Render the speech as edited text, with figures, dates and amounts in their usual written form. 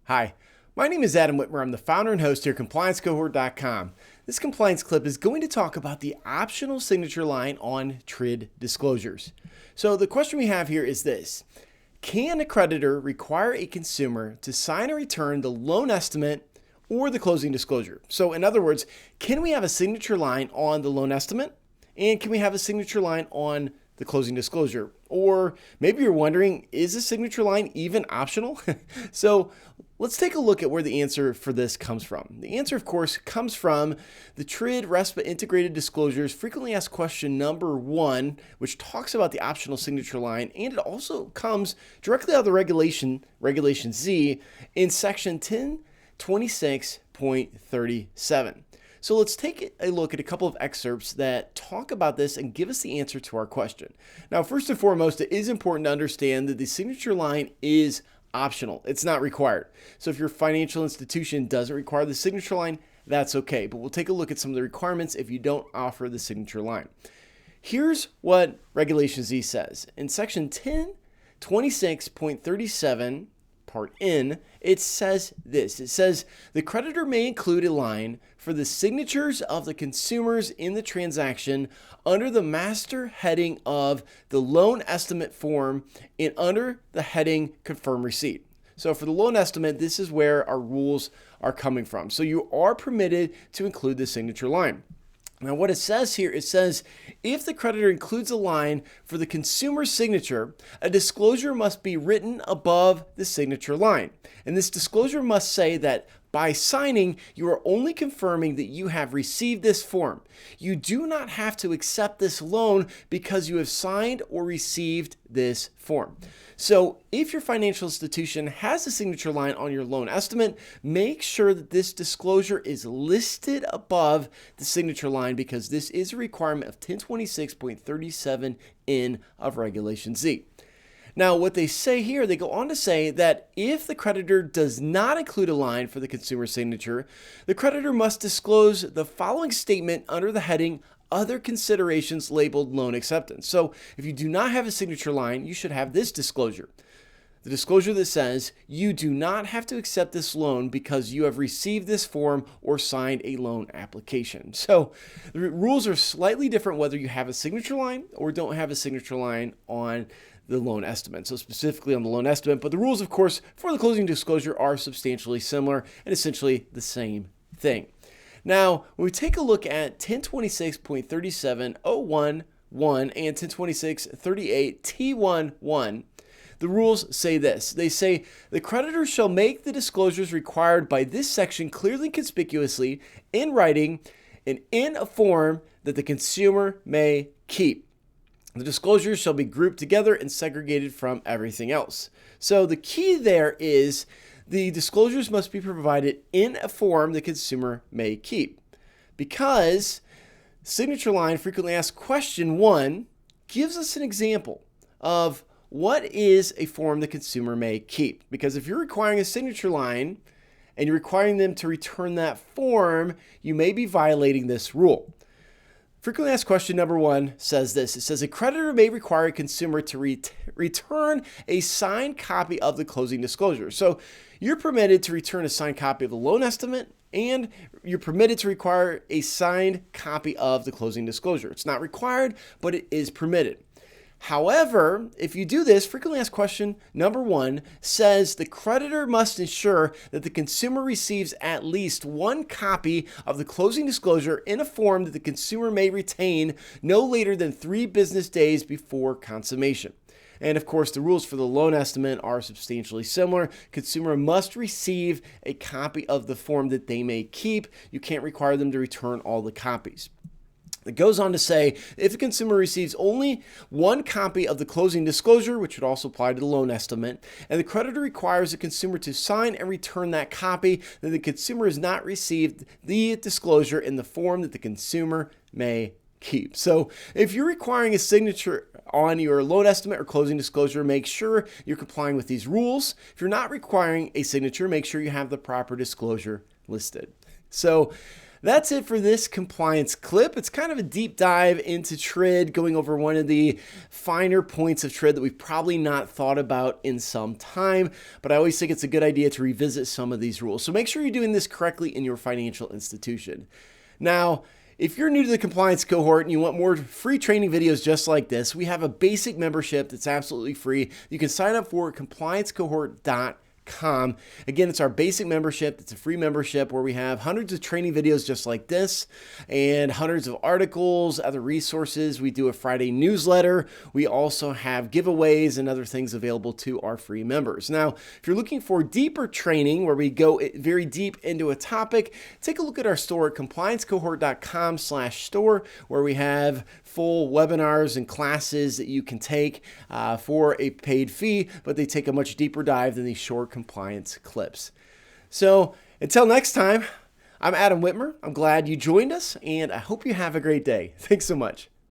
Hi, my name is Adam Whitmer. I'm the founder and host here at ComplianceCohort.com. This compliance clip is going to talk about the optional signature line on TRID disclosures. So the question we have here is this: can a creditor require a consumer to sign or return the loan estimate or the closing disclosure? So in other words, can we have a signature line on the loan estimate? And can we have a signature line on the closing disclosure? Or maybe you're wondering, is a signature line even optional? So let's take a look at where the answer for this comes from. The answer, of course, comes from the TRID RESPA Integrated Disclosures Frequently Asked Question number 1, which talks about the optional signature line, and it also comes directly out of the Regulation Z in section 1026.37. So let's take a look at a couple of excerpts that talk about this and give us the answer to our question. Now, first and foremost, it is important to understand that the signature line is optional. It's not required. So if your financial institution doesn't require the signature line, that's okay. But we'll take a look at some of the requirements if you don't offer the signature line. Here's what Regulation Z says. In section 1026.37, Part N, it says this. It says the creditor may include a line for the signatures of the consumers in the transaction under the master heading of the loan estimate form and under the heading confirm receipt. So for the loan estimate, this is where our rules are coming from. So you are permitted to include the signature line. Now what it says here, it says if the creditor includes a line for the consumer's signature, a disclosure must be written above the signature line. And this disclosure must say that by signing, you are only confirming that you have received this form. You do not have to accept this loan because you have signed or received this form. So if your financial institution has a signature line on your loan estimate, make sure that this disclosure is listed above the signature line because this is a requirement of 1026.37N of Regulation Z. Now, what they say here, they go on to say that if the creditor does not include a line for the consumer signature, the creditor must disclose the following statement under the heading Other Considerations labeled Loan Acceptance. So if you do not have a signature line, you should have this disclosure. The disclosure that says you do not have to accept this loan because you have received this form or signed a loan application. So the rules are slightly different whether you have a signature line or don't have a signature line on the loan estimate. So specifically on the loan estimate, but the rules, of course, for the closing disclosure are substantially similar and essentially the same thing. Now, when we take a look at 1026.37.01.1 and 1026.38.T1.1, the rules say this. They say, the creditor shall make the disclosures required by this section clearly and conspicuously in writing and in a form that the consumer may keep. The disclosures shall be grouped together and segregated from everything else. So the key there is the disclosures must be provided in a form the consumer may keep. Because signature line frequently asked question 1 gives us an example of what is a form the consumer may keep. Because if you're requiring a signature line and you're requiring them to return that form, you may be violating this rule. Frequently asked question number 1 says this. It says a creditor may require a consumer to return a signed copy of the closing disclosure. So you're permitted to return a signed copy of the loan estimate and you're permitted to require a signed copy of the closing disclosure. It's not required, but it is permitted. However, if you do this, frequently asked question number 1 says the creditor must ensure that the consumer receives at least one copy of the closing disclosure in a form that the consumer may retain no later than 3 business days before consummation. And of course, the rules for the loan estimate are substantially similar. Consumer must receive a copy of the form that they may keep. You can't require them to return all the copies. It goes on to say, if the consumer receives only one copy of the closing disclosure, which would also apply to the loan estimate, and the creditor requires the consumer to sign and return that copy, then the consumer has not received the disclosure in the form that the consumer may keep. So if you're requiring a signature on your loan estimate or closing disclosure, make sure you're complying with these rules. If you're not requiring a signature, make sure you have the proper disclosure listed. So That's it for this compliance clip. It's kind of a deep dive into TRID, going over one of the finer points of TRID that we've probably not thought about in some time, but I always think it's a good idea to revisit some of these rules. So make sure you're doing this correctly in your financial institution. Now, if you're new to the compliance cohort and you want more free training videos just like this, we have a basic membership that's absolutely free. You can sign up for compliancecohort.com. Again, it's our basic membership. It's a free membership where we have hundreds of training videos just like this and hundreds of articles, other resources. We do a Friday newsletter. We also have giveaways and other things available to our free members. Now, if you're looking for deeper training where we go very deep into a topic, take a look at our store at compliancecohort.com/store, where we have full webinars and classes that you can take for a paid fee, but they take a much deeper dive than these short compliance clips. So until next time, I'm Adam Whitmer. I'm glad you joined us, and I hope you have a great day. Thanks so much.